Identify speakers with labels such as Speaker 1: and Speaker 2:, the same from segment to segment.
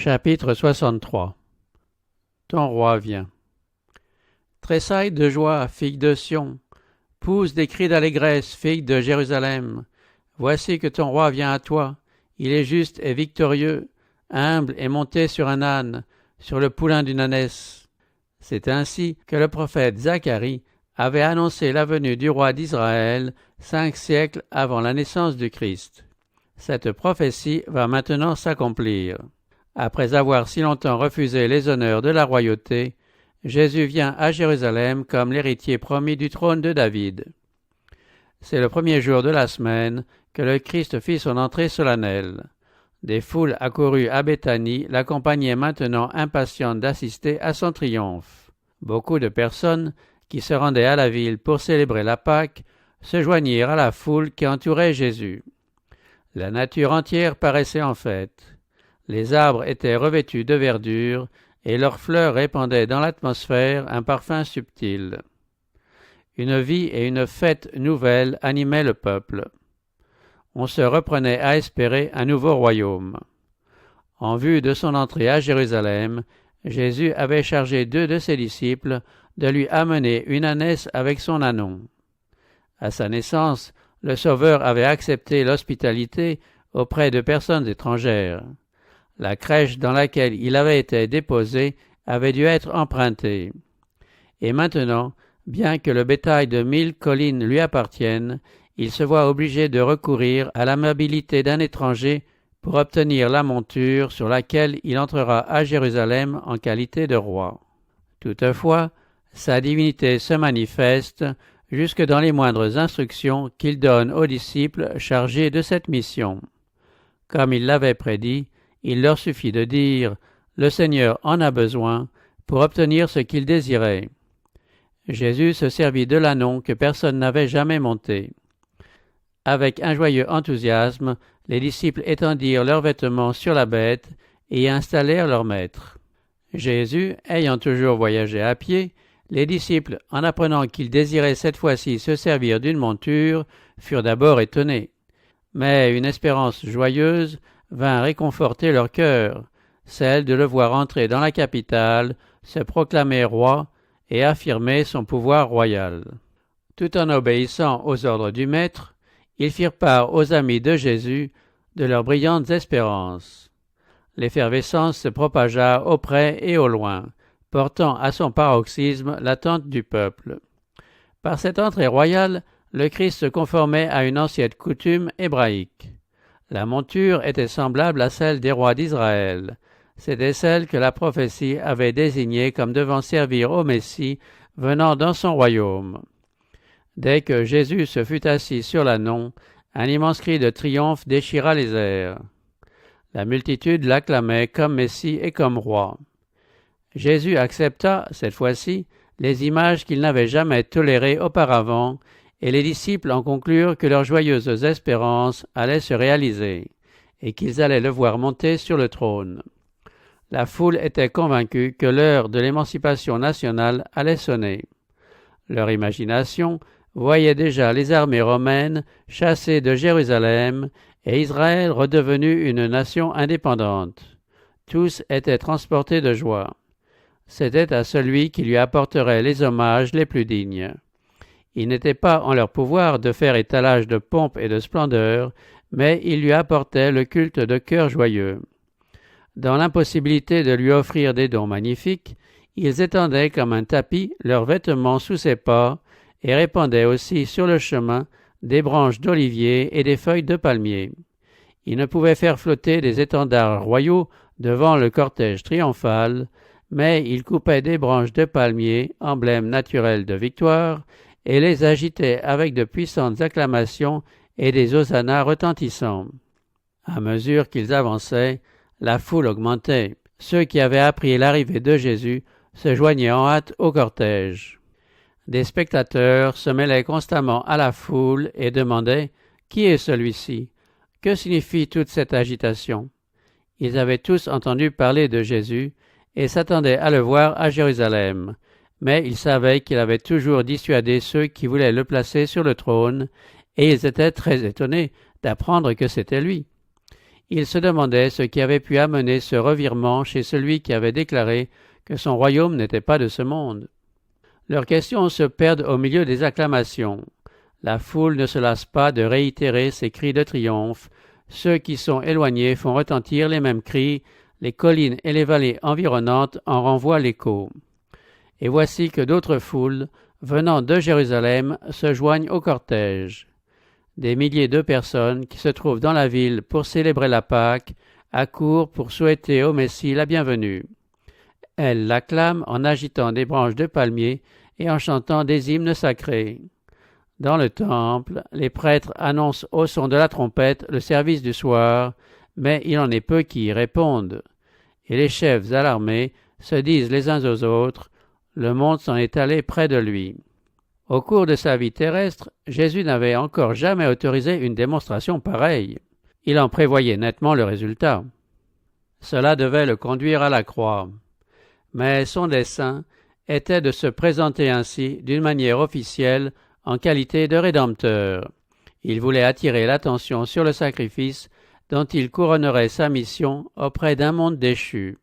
Speaker 1: Chapitre 63. Ton roi vient. Tressaille de joie, fille de Sion, pousse des cris d'allégresse, fille de Jérusalem. Voici que ton roi vient à toi, il est juste et victorieux, humble et monté sur un âne, sur le poulain d'une ânesse. C'est ainsi que le prophète Zacharie avait annoncé la venue du roi d'Israël 5 siècles avant la naissance du Christ. Cette prophétie va maintenant s'accomplir. Après avoir si longtemps refusé les honneurs de la royauté, Jésus vient à Jérusalem comme l'héritier promis du trône de David. C'est le premier jour de la semaine que le Christ fit son entrée solennelle. Des foules accourues à Béthanie l'accompagnaient maintenant impatientes d'assister à son triomphe. Beaucoup de personnes qui se rendaient à la ville pour célébrer la Pâque se joignirent à la foule qui entourait Jésus. La nature entière paraissait en fête. Les arbres étaient revêtus de verdure et leurs fleurs répandaient dans l'atmosphère un parfum subtil. Une vie et une fête nouvelle animaient le peuple. On se reprenait à espérer un nouveau royaume. En vue de son entrée à Jérusalem, Jésus avait chargé 2 de ses disciples de lui amener une ânesse avec son ânon. À sa naissance, le Sauveur avait accepté l'hospitalité auprès de personnes étrangères. La crèche dans laquelle il avait été déposé avait dû être empruntée. Et maintenant, bien que le bétail de 1000 collines lui appartienne, il se voit obligé de recourir à l'amabilité d'un étranger pour obtenir la monture sur laquelle il entrera à Jérusalem en qualité de roi. Toutefois, sa divinité se manifeste jusque dans les moindres instructions qu'il donne aux disciples chargés de cette mission. Comme il l'avait prédit, il leur suffit de dire « Le Seigneur en a besoin » pour obtenir ce qu'il désirait. Jésus se servit de l'ânon que personne n'avait jamais monté. Avec un joyeux enthousiasme, les disciples étendirent leurs vêtements sur la bête et y installèrent leur maître. Jésus, ayant toujours voyagé à pied, les disciples, en apprenant qu'il désirait cette fois-ci se servir d'une monture, furent d'abord étonnés. Mais une espérance joyeuse vint réconforter leur cœur, celle de le voir entrer dans la capitale, se proclamer roi et affirmer son pouvoir royal. Tout en obéissant aux ordres du Maître, ils firent part aux amis de Jésus de leurs brillantes espérances. L'effervescence se propagea au près et au loin, portant à son paroxysme l'attente du peuple. Par cette entrée royale, le Christ se conformait à une ancienne coutume hébraïque. La monture était semblable à celle des rois d'Israël. C'était celle que la prophétie avait désignée comme devant servir au Messie venant dans son royaume. Dès que Jésus se fut assis sur l'ânon, un immense cri de triomphe déchira les airs. La multitude l'acclamait comme Messie et comme roi. Jésus accepta, cette fois-ci, les images qu'il n'avait jamais tolérées auparavant, et les disciples en conclurent que leurs joyeuses espérances allaient se réaliser, et qu'ils allaient le voir monter sur le trône. La foule était convaincue que l'heure de l'émancipation nationale allait sonner. Leur imagination voyait déjà les armées romaines chassées de Jérusalem et Israël redevenu une nation indépendante. Tous étaient transportés de joie. C'était à celui qui lui apporterait les hommages les plus dignes. Il n'était pas en leur pouvoir de faire étalage de pompe et de splendeur, mais ils lui apportaient le culte de cœur joyeux. Dans l'impossibilité de lui offrir des dons magnifiques, ils étendaient comme un tapis leurs vêtements sous ses pas et répandaient aussi sur le chemin des branches d'olivier et des feuilles de palmier. Ils ne pouvaient faire flotter des étendards royaux devant le cortège triomphal, mais ils coupaient des branches de palmier, emblème naturel de victoire, et les agitait avec de puissantes acclamations et des hosannas retentissants. À mesure qu'ils avançaient, la foule augmentait. Ceux qui avaient appris l'arrivée de Jésus se joignaient en hâte au cortège. Des spectateurs se mêlaient constamment à la foule et demandaient « Qui est celui-ci? Que signifie toute cette agitation ?» Ils avaient tous entendu parler de Jésus et s'attendaient à le voir à Jérusalem. Mais ils savaient qu'il avait toujours dissuadé ceux qui voulaient le placer sur le trône, et ils étaient très étonnés d'apprendre que c'était lui. Ils se demandaient ce qui avait pu amener ce revirement chez celui qui avait déclaré que son royaume n'était pas de ce monde. Leurs questions se perdent au milieu des acclamations. La foule ne se lasse pas de réitérer ses cris de triomphe. Ceux qui sont éloignés font retentir les mêmes cris, les collines et les vallées environnantes en renvoient l'écho. Et voici que d'autres foules, venant de Jérusalem, se joignent au cortège. Des milliers de personnes qui se trouvent dans la ville pour célébrer la Pâque accourent pour souhaiter au Messie la bienvenue. Elles l'acclament en agitant des branches de palmier et en chantant des hymnes sacrés. Dans le temple, les prêtres annoncent au son de la trompette le service du soir, mais il en est peu qui y répondent. Et les chefs alarmés se disent les uns aux autres, le monde s'en est allé près de lui. Au cours de sa vie terrestre, Jésus n'avait encore jamais autorisé une démonstration pareille. Il en prévoyait nettement le résultat. Cela devait le conduire à la croix. Mais son dessein était de se présenter ainsi d'une manière officielle en qualité de Rédempteur. Il voulait attirer l'attention sur le sacrifice dont il couronnerait sa mission auprès d'un monde déchu.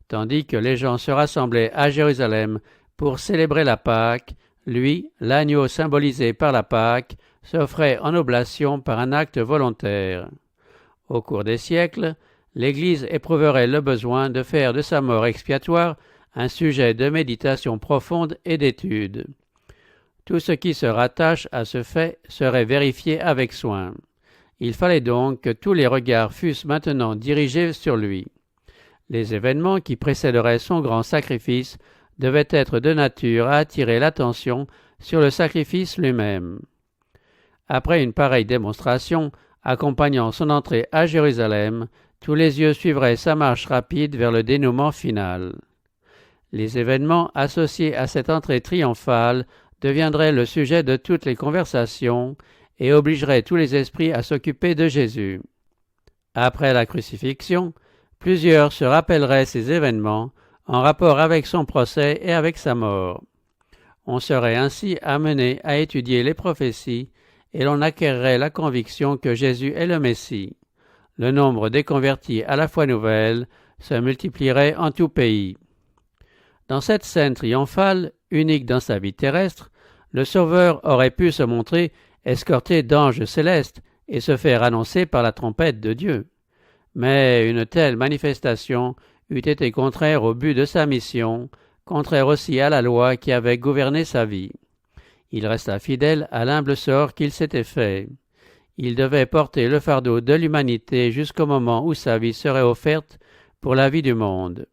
Speaker 1: Tandis que les gens se rassemblaient à Jérusalem pour célébrer la Pâque, lui, l'agneau symbolisé par la Pâque, s'offrait en oblation par un acte volontaire. Au cours des siècles, l'Église éprouverait le besoin de faire de sa mort expiatoire un sujet de méditation profonde et d'étude. Tout ce qui se rattache à ce fait serait vérifié avec soin. Il fallait donc que tous les regards fussent maintenant dirigés sur lui. Les événements qui précéderaient son grand sacrifice devaient être de nature à attirer l'attention sur le sacrifice lui-même. Après une pareille démonstration, accompagnant son entrée à Jérusalem, tous les yeux suivraient sa marche rapide vers le dénouement final. Les événements associés à cette entrée triomphale deviendraient le sujet de toutes les conversations et obligeraient tous les esprits à s'occuper de Jésus. Après la crucifixion, plusieurs se rappelleraient ces événements en rapport avec son procès et avec sa mort. On serait ainsi amené à étudier les prophéties et l'on acquerrait la conviction que Jésus est le Messie. Le nombre des convertis à la foi nouvelle se multiplierait en tout pays. Dans cette scène triomphale, unique dans sa vie terrestre, le Sauveur aurait pu se montrer escorté d'anges célestes et se faire annoncer par la trompette de Dieu. Mais une telle manifestation eût été contraire au but de sa mission, contraire aussi à la loi qui avait gouverné sa vie. Il resta fidèle à l'humble sort qu'il s'était fait. Il devait porter le fardeau de l'humanité jusqu'au moment où sa vie serait offerte pour la vie du monde.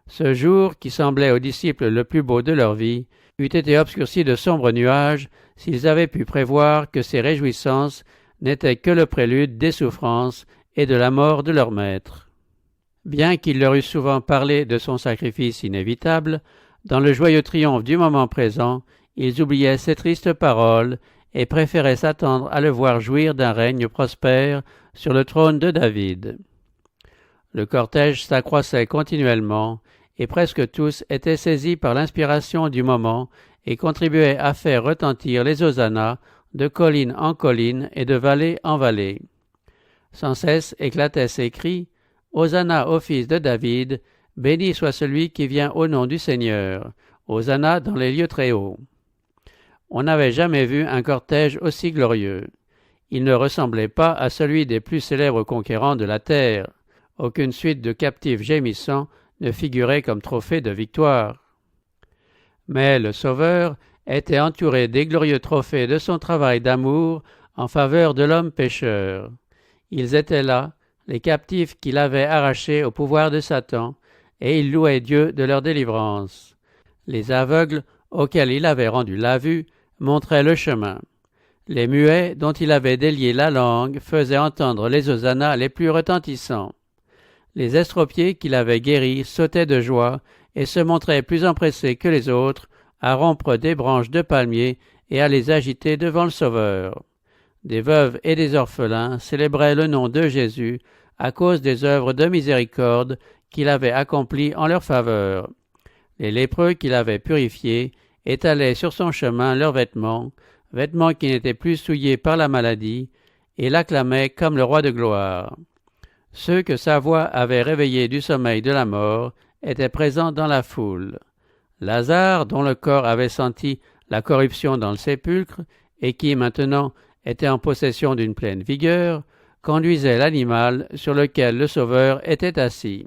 Speaker 1: Ce jour, qui semblait aux disciples le plus beau de leur vie, eût été obscurci de sombres nuages s'ils avaient pu prévoir que ces réjouissances n'étaient que le prélude des souffrances et de la mort de leur maître. Bien qu'il leur eût souvent parlé de son sacrifice inévitable, dans le joyeux triomphe du moment présent, ils oubliaient ces tristes paroles et préféraient s'attendre à le voir jouir d'un règne prospère sur le trône de David. Le cortège s'accroissait continuellement, et presque tous étaient saisis par l'inspiration du moment et contribuaient à faire retentir les hosannas de colline en colline et de vallée en vallée. Sans cesse éclataient ces cris « Hosanna au fils de David, béni soit celui qui vient au nom du Seigneur, Hosanna dans les lieux très hauts ». On n'avait jamais vu un cortège aussi glorieux. Il ne ressemblait pas à celui des plus célèbres conquérants de la terre. Aucune suite de captifs gémissants ne figurait comme trophée de victoire. Mais le Sauveur était entouré des glorieux trophées de son travail d'amour en faveur de l'homme pécheur. Ils étaient là, les captifs qu'il avait arrachés au pouvoir de Satan, et il louait Dieu de leur délivrance. Les aveugles, auxquels il avait rendu la vue, montraient le chemin. Les muets, dont il avait délié la langue, faisaient entendre les hosannas les plus retentissants. Les estropiés qu'il avait guéris sautaient de joie et se montraient plus empressés que les autres à rompre des branches de palmier et à les agiter devant le Sauveur. Des veuves et des orphelins célébraient le nom de Jésus à cause des œuvres de miséricorde qu'il avait accomplies en leur faveur. Les lépreux qu'il avait purifiés étalaient sur son chemin leurs vêtements qui n'étaient plus souillés par la maladie, et l'acclamaient comme le roi de gloire. Ceux que sa voix avait réveillés du sommeil de la mort étaient présents dans la foule. Lazare, dont le corps avait senti la corruption dans le sépulcre et qui maintenant était en possession d'une pleine vigueur, conduisait l'animal sur lequel le Sauveur était assis.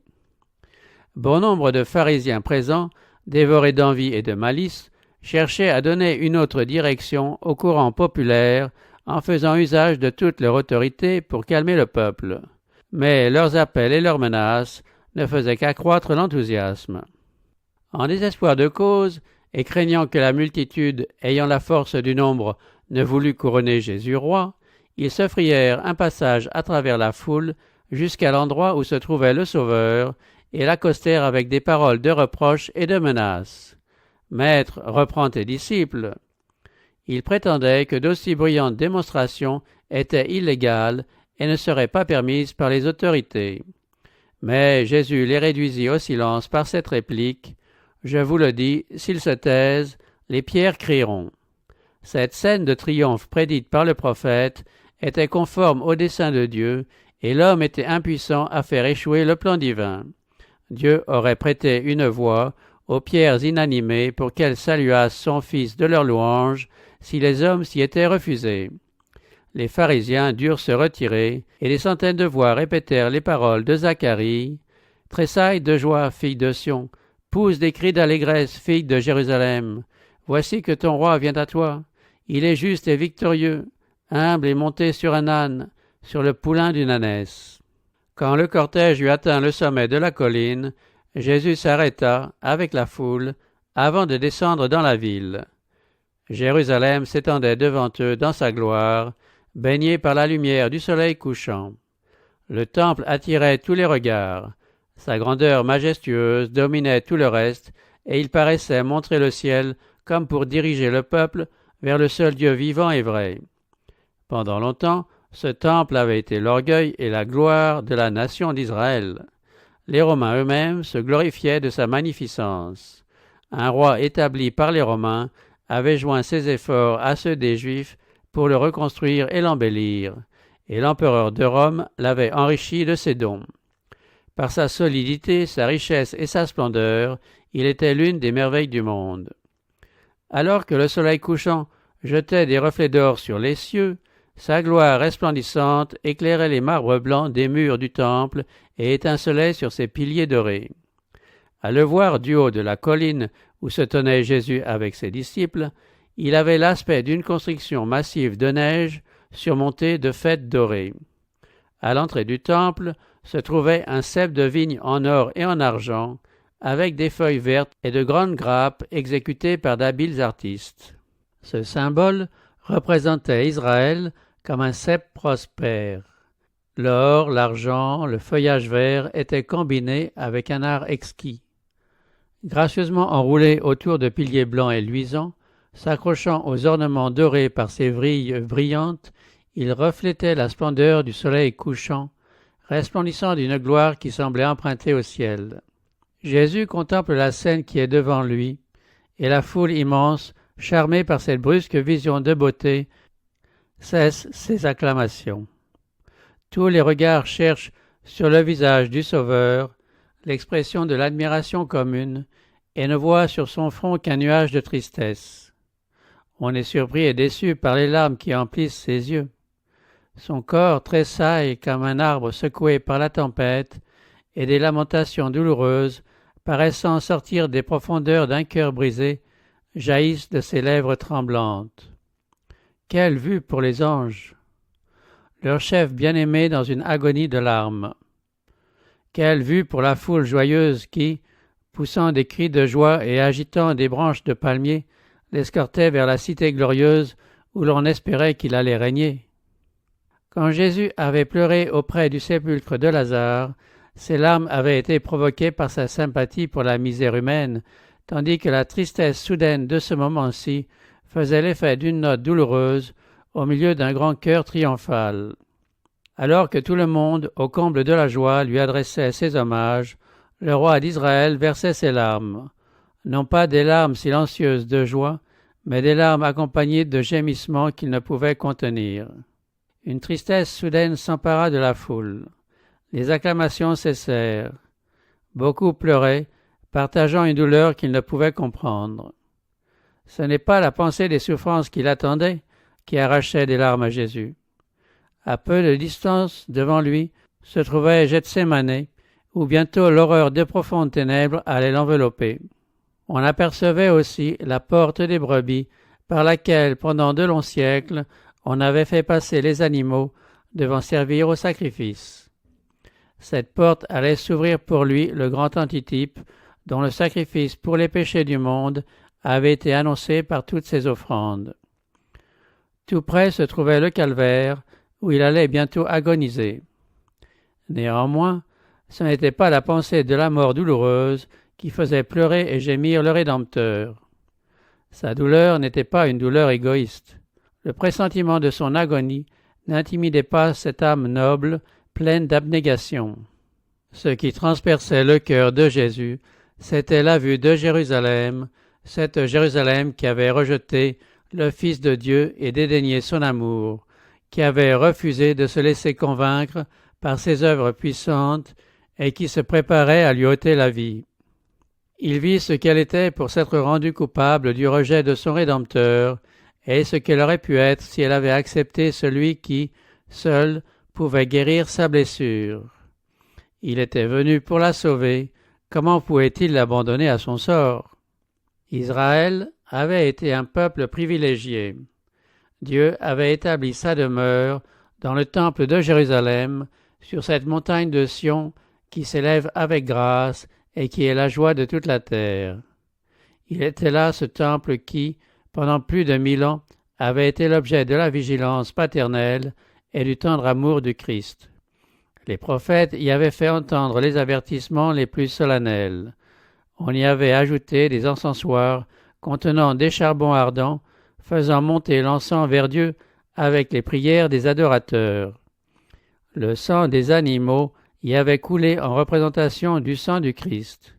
Speaker 1: Bon nombre de pharisiens présents, dévorés d'envie et de malice, cherchaient à donner une autre direction au courant populaire en faisant usage de toute leur autorité pour calmer le peuple. Mais leurs appels et leurs menaces ne faisaient qu'accroître l'enthousiasme. En désespoir de cause, et craignant que la multitude, ayant la force du nombre, ne voulût couronner Jésus roi, ils se frayèrent un passage à travers la foule jusqu'à l'endroit où se trouvait le Sauveur, et l'accostèrent avec des paroles de reproche et de menaces. « Maître, reprends tes disciples. » Ils prétendaient que d'aussi brillantes démonstrations étaient illégales et ne seraient pas permises par les autorités. Mais Jésus les réduisit au silence par cette réplique: « Je vous le dis, s'ils se taisent, les pierres crieront. » Cette scène de triomphe prédite par le prophète était conforme au dessein de Dieu, et l'homme était impuissant à faire échouer le plan divin. Dieu aurait prêté une voix aux pierres inanimées pour qu'elles saluassent son Fils de leur louange, si les hommes s'y étaient refusés. Les pharisiens durent se retirer, et des centaines de voix répétèrent les paroles de Zacharie: « Tressaille de joie, fille de Sion, pousse des cris d'allégresse, fille de Jérusalem. Voici que ton roi vient à toi. Il est juste et victorieux, humble et monté sur un âne, sur le poulain d'une ânesse. » Quand le cortège eut atteint le sommet de la colline, Jésus s'arrêta avec la foule avant de descendre dans la ville. Jérusalem s'étendait devant eux dans sa gloire, baignée par la lumière du soleil couchant. Le temple attirait tous les regards. Sa grandeur majestueuse dominait tout le reste, et il paraissait montrer le ciel comme pour diriger le peuple vers le seul Dieu vivant et vrai. Pendant longtemps, ce temple avait été l'orgueil et la gloire de la nation d'Israël. Les Romains eux-mêmes se glorifiaient de sa magnificence. Un roi établi par les Romains avait joint ses efforts à ceux des Juifs pour le reconstruire et l'embellir, et l'empereur de Rome l'avait enrichi de ses dons. Par sa solidité, sa richesse et sa splendeur, il était l'une des merveilles du monde. Alors que le soleil couchant jetait des reflets d'or sur les cieux, sa gloire resplendissante éclairait les marbres blancs des murs du temple et étincelait sur ses piliers dorés. À le voir du haut de la colline où se tenait Jésus avec ses disciples, il avait l'aspect d'une construction massive de neige surmontée de fêtes dorées. À l'entrée du temple se trouvait un cep de vigne en or et en argent, avec des feuilles vertes et de grandes grappes exécutées par d'habiles artistes. Ce symbole représentait Israël comme un cep prospère. L'or, l'argent, le feuillage vert étaient combinés avec un art exquis. Gracieusement enroulé autour de piliers blancs et luisants, s'accrochant aux ornements dorés par ses vrilles brillantes, il reflétait la splendeur du soleil couchant, resplendissant d'une gloire qui semblait empruntée au ciel. Jésus contemple la scène qui est devant lui, et la foule immense, charmée par cette brusque vision de beauté, cesse ses acclamations. Tous les regards cherchent sur le visage du Sauveur l'expression de l'admiration commune et ne voient sur son front qu'un nuage de tristesse. On est surpris et déçu par les larmes qui emplissent ses yeux. Son corps tressaille comme un arbre secoué par la tempête, et des lamentations douloureuses, paraissant sortir des profondeurs d'un cœur brisé, jaillissent de ses lèvres tremblantes. Quelle vue pour les anges! Leur chef bien-aimé dans une agonie de larmes. Quelle vue pour la foule joyeuse qui, poussant des cris de joie et agitant des branches de palmier, l'escortait vers la cité glorieuse où l'on espérait qu'il allait régner. Quand Jésus avait pleuré auprès du sépulcre de Lazare, ses larmes avaient été provoquées par sa sympathie pour la misère humaine, tandis que la tristesse soudaine de ce moment-ci faisait l'effet d'une note douloureuse au milieu d'un grand chœur triomphal. Alors que tout le monde, au comble de la joie, lui adressait ses hommages, le roi d'Israël versait ses larmes, non pas des larmes silencieuses de joie, mais des larmes accompagnées de gémissements qu'il ne pouvait contenir. Une tristesse soudaine s'empara de la foule. Les acclamations cessèrent. Beaucoup pleuraient, partageant une douleur qu'ils ne pouvaient comprendre. Ce n'est pas la pensée des souffrances qu'il attendait qui arrachait des larmes à Jésus. À peu de distance devant lui se trouvait Gethsémané, où bientôt l'horreur de profondes ténèbres allait l'envelopper. On apercevait aussi la porte des brebis par laquelle, pendant de longs siècles, on avait fait passer les animaux devant servir au sacrifice. Cette porte allait s'ouvrir pour lui le grand antitype dont le sacrifice pour les péchés du monde avait été annoncé par toutes ses offrandes. Tout près se trouvait le calvaire, où il allait bientôt agoniser. Néanmoins, ce n'était pas la pensée de la mort douloureuse qui faisait pleurer et gémir le Rédempteur. Sa douleur n'était pas une douleur égoïste. Le pressentiment de son agonie n'intimidait pas cette âme noble, pleine d'abnégation. Ce qui transperçait le cœur de Jésus, c'était la vue de Jérusalem, cette Jérusalem qui avait rejeté le Fils de Dieu et dédaigné son amour, qui avait refusé de se laisser convaincre par ses œuvres puissantes et qui se préparait à lui ôter la vie. Il vit ce qu'elle était pour s'être rendue coupable du rejet de son Rédempteur et ce qu'elle aurait pu être si elle avait accepté celui qui, seul, pouvait guérir sa blessure. Il était venu pour la sauver, comment pouvait-il l'abandonner à son sort? Israël avait été un peuple privilégié. Dieu avait établi sa demeure dans le temple de Jérusalem, sur cette montagne de Sion qui s'élève avec grâce et qui est la joie de toute la terre. Il était là ce temple qui, pendant plus de 1000 ans, avait été l'objet de la vigilance paternelle et du tendre amour du Christ. Les prophètes y avaient fait entendre les avertissements les plus solennels. On y avait ajouté des encensoirs contenant des charbons ardents, faisant monter l'encens vers Dieu avec les prières des adorateurs. Le sang des animaux y avait coulé en représentation du sang du Christ.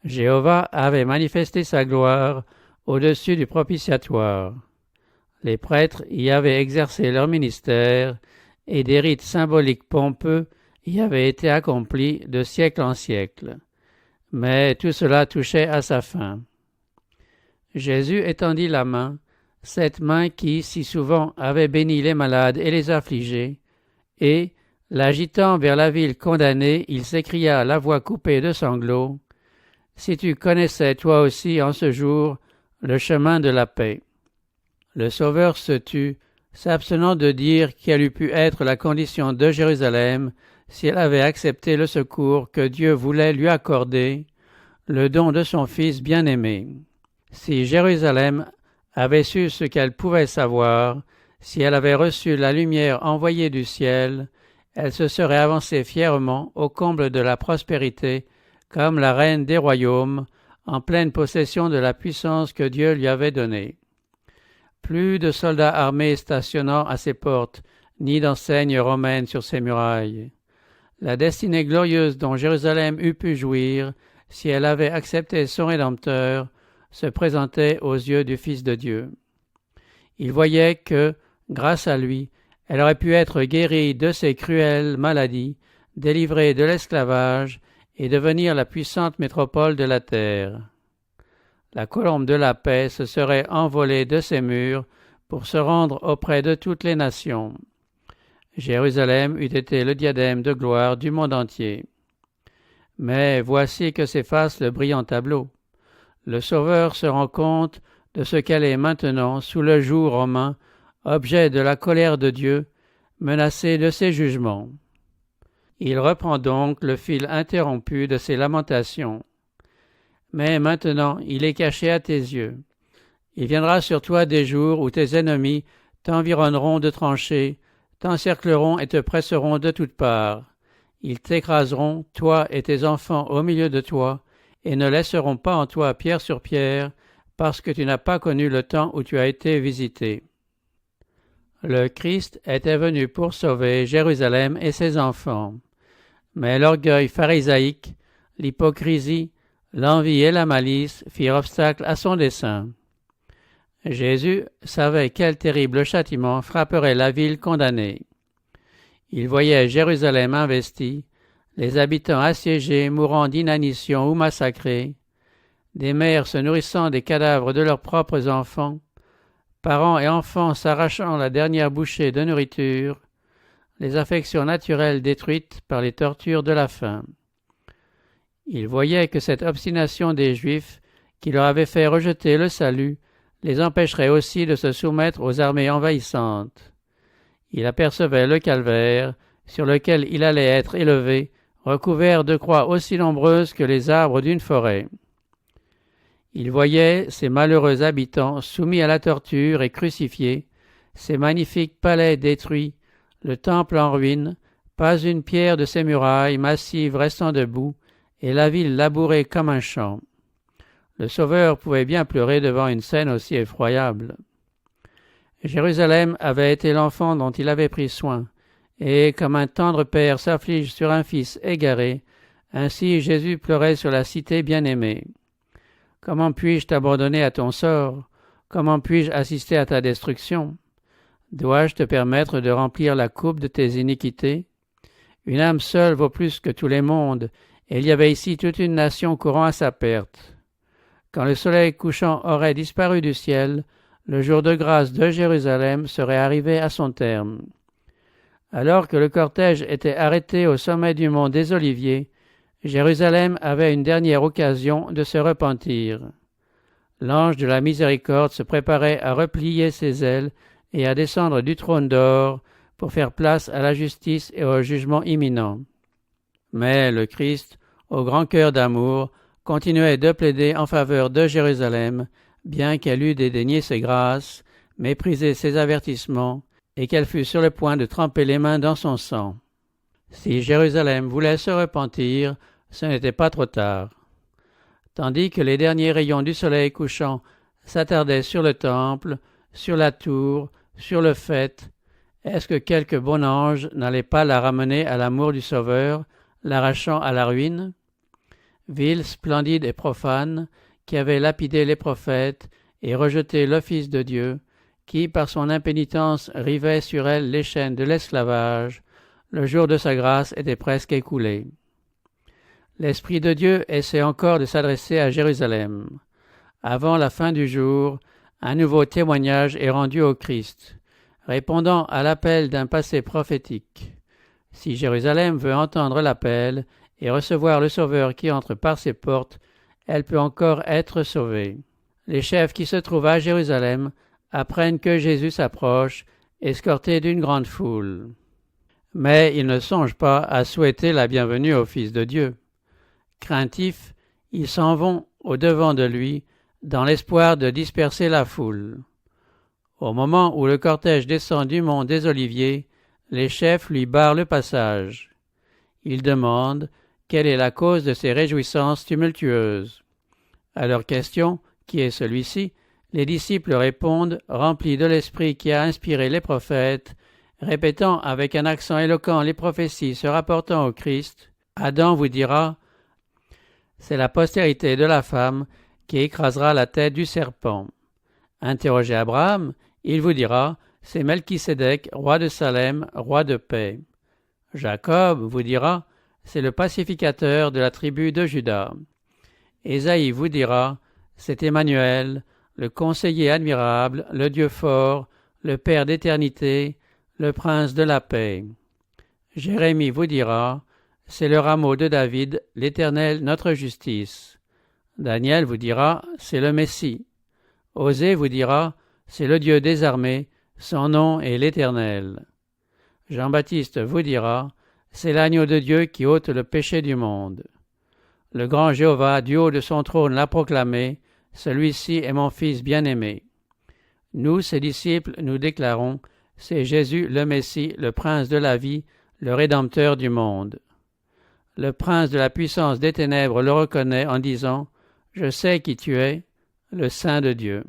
Speaker 1: Jéhovah avait manifesté sa gloire au-dessus du propitiatoire. Les prêtres y avaient exercé leur ministère et des rites symboliques pompeux y avaient été accomplis de siècle en siècle. Mais tout cela touchait à sa fin. Jésus étendit la main, cette main qui, si souvent, avait béni les malades et les affligés, et, l'agitant vers la ville condamnée, il s'écria à la voix coupée de sanglots, « Si tu connaissais toi aussi en ce jour le chemin de la paix. » Le Sauveur se tut, s'abstenant de dire quelle eût pu être la condition de Jérusalem si elle avait accepté le secours que Dieu voulait lui accorder, le don de son Fils bien-aimé. Si Jérusalem avait su ce qu'elle pouvait savoir, si elle avait reçu la lumière envoyée du ciel, elle se serait avancée fièrement au comble de la prospérité, comme la reine des royaumes, en pleine possession de la puissance que Dieu lui avait donnée. Plus de soldats armés stationnant à ses portes, ni d'enseignes romaines sur ses murailles. La destinée glorieuse dont Jérusalem eût pu jouir, si elle avait accepté son Rédempteur, se présentait aux yeux du Fils de Dieu. Il voyait que, grâce à lui, elle aurait pu être guérie de ses cruelles maladies, délivrée de l'esclavage et devenir la puissante métropole de la terre. La colombe de la paix se serait envolée de ses murs pour se rendre auprès de toutes les nations. Jérusalem eût été le diadème de gloire du monde entier. Mais voici que s'efface le brillant tableau. Le Sauveur se rend compte de ce qu'elle est maintenant sous le joug romain, objet de la colère de Dieu, menacée de ses jugements. Il reprend donc le fil interrompu de ses lamentations. Mais maintenant, il est caché à tes yeux. Il viendra sur toi des jours où tes ennemis t'environneront de tranchées, t'encercleront et te presseront de toutes parts. Ils t'écraseront, toi et tes enfants au milieu de toi, et ne laisseront pas en toi pierre sur pierre, parce que tu n'as pas connu le temps où tu as été visité. Le Christ était venu pour sauver Jérusalem et ses enfants. Mais l'orgueil pharisaïque, l'hypocrisie, l'envie et la malice firent obstacle à son dessein. Jésus savait quel terrible châtiment frapperait la ville condamnée. Il voyait Jérusalem investie, les habitants assiégés mourant d'inanition ou massacrés, des mères se nourrissant des cadavres de leurs propres enfants, parents et enfants s'arrachant la dernière bouchée de nourriture, les affections naturelles détruites par les tortures de la faim. Ils voyaient que cette obstination des Juifs, qui leur avait fait rejeter le salut, les empêcherait aussi de se soumettre aux armées envahissantes. Il apercevait le calvaire, sur lequel il allait être élevé, recouvert de croix aussi nombreuses que les arbres d'une forêt. Il voyait ces malheureux habitants soumis à la torture et crucifiés, ces magnifiques palais détruits, le temple en ruine, pas une pierre de ses murailles massives restant debout, et la ville labourée comme un champ. Le Sauveur pouvait bien pleurer devant une scène aussi effroyable. Jérusalem avait été l'enfant dont il avait pris soin, et comme un tendre père s'afflige sur un fils égaré, ainsi Jésus pleurait sur la cité bien-aimée. Comment puis-je t'abandonner à ton sort? Comment puis-je assister à ta destruction? Dois-je te permettre de remplir la coupe de tes iniquités? Une âme seule vaut plus que tous les mondes, et il y avait ici toute une nation courant à sa perte. Quand le soleil couchant aurait disparu du ciel, le jour de grâce de Jérusalem serait arrivé à son terme. Alors que le cortège était arrêté au sommet du mont des Oliviers, Jérusalem avait une dernière occasion de se repentir. L'ange de la miséricorde se préparait à replier ses ailes et à descendre du trône d'or pour faire place à la justice et au jugement imminent. Mais le Christ, au grand cœur d'amour, continuait de plaider en faveur de Jérusalem, bien qu'elle eût dédaigné ses grâces, méprisé ses avertissements, et qu'elle fût sur le point de tremper les mains dans son sang. Si Jérusalem voulait se repentir, ce n'était pas trop tard. Tandis que les derniers rayons du soleil couchant s'attardaient sur le temple, sur la tour, sur le faîte, est-ce que quelque bon ange n'allait pas la ramener à l'amour du Sauveur, l'arrachant à la ruine? Ville splendide et profane, qui avait lapidé les prophètes et rejeté le Fils de Dieu, qui, par son impénitence, rivait sur elle les chaînes de l'esclavage, le jour de sa grâce était presque écoulé. L'Esprit de Dieu essaie encore de s'adresser à Jérusalem. Avant la fin du jour, un nouveau témoignage est rendu au Christ, répondant à l'appel d'un passé prophétique. Si Jérusalem veut entendre l'appel et recevoir le Sauveur qui entre par ses portes, elle peut encore être sauvée. Les chefs qui se trouvent à Jérusalem apprennent que Jésus s'approche, escorté d'une grande foule. Mais ils ne songent pas à souhaiter la bienvenue au Fils de Dieu. Craintifs, ils s'en vont au-devant de lui, dans l'espoir de disperser la foule. Au moment où le cortège descend du mont des Oliviers, les chefs lui barrent le passage. Ils demandent quelle est la cause de ces réjouissances tumultueuses. À leur question, qui est celui-ci, les disciples répondent, remplis de l'esprit qui a inspiré les prophètes, répétant avec un accent éloquent les prophéties se rapportant au Christ. Adam vous dira, c'est la postérité de la femme qui écrasera la tête du serpent. Interrogez Abraham, il vous dira, c'est Melchisédek, roi de Salem, roi de paix. Jacob vous dira, c'est le pacificateur de la tribu de Juda. Ésaïe vous dira, c'est Emmanuel, le conseiller admirable, le Dieu fort, le Père d'éternité, le prince de la paix. Jérémie vous dira, c'est le rameau de David, l'Éternel notre justice. Daniel vous dira, c'est le Messie. Osée vous dira, c'est le Dieu des armées, son nom est l'Éternel. Jean-Baptiste vous dira, c'est l'agneau de Dieu qui ôte le péché du monde. Le grand Jéhovah du haut de son trône l'a proclamé, celui-ci est mon Fils bien-aimé. Nous, ses disciples, nous déclarons, c'est Jésus le Messie, le Prince de la vie, le Rédempteur du monde. Le prince de la puissance des ténèbres le reconnaît en disant, je sais qui tu es, le Saint de Dieu.